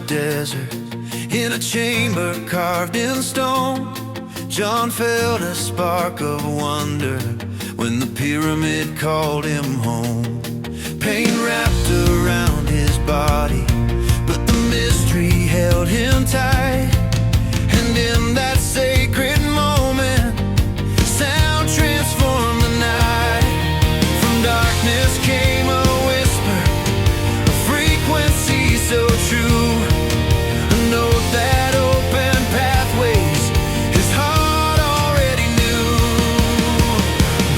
desert, in a chamber carved in stone. John felt a spark of wonder when the pyramid called him home. Pain wrapped around his body, but the mystery held him tight. And in that sacred moment, sound transformed the night. From darkness came a whisper, a frequency so true, a note that opened pathways his heart already knew.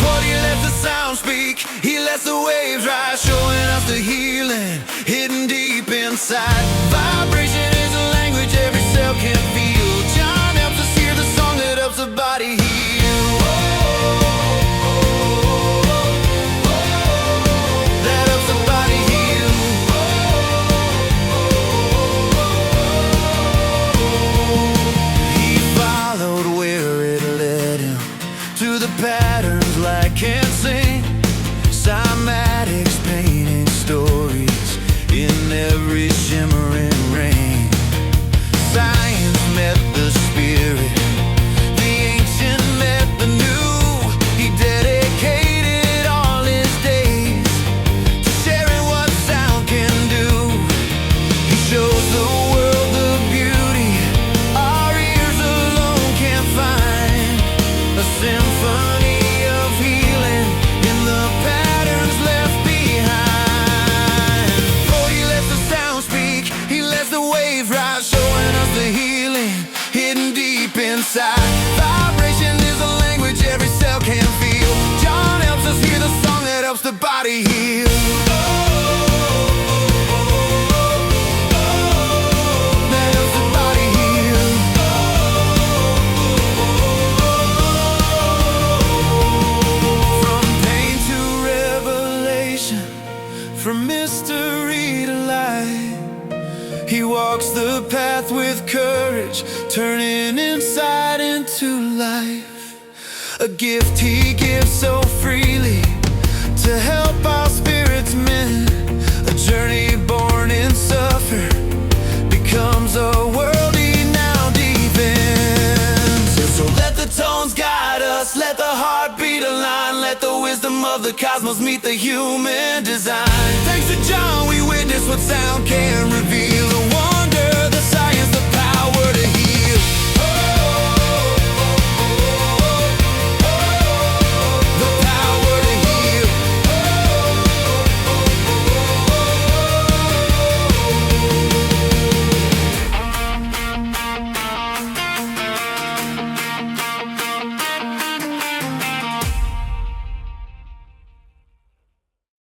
But he lets the sound speak, he lets the waves rise, showing us the healing hidden deep inside. Vibration is a language every cell can feel. John helps us hear the song that helps the body heal. That helps the body heal. He followed where it led him, to the patterns light can sing. Cymatics painting stories in every shimmering rain. Science met the spirit, the ancient met the new. He dedicated all his days to sharing what sound can do. He shows the world the beauty our ears alone can't find, a symphony of healing in the patterns left behind. Oh, he lets the sound speak, he lets the waves rise, showing us the healing hidden deep inside. Vibration is a language every cell can feel. John helps us hear the song that helps the body heal. That helps the body heal. From pain to revelation, from mystery to light, he walks the path with courage, turning inside into life. A gift he gives so freely to help our spirits mend. A journey born in suffer becomes a world he now defends. So let the tones guide us, let the heartbeat align, let the wisdom of the cosmos meet the human design. Thanks to John we witness what sound can reveal.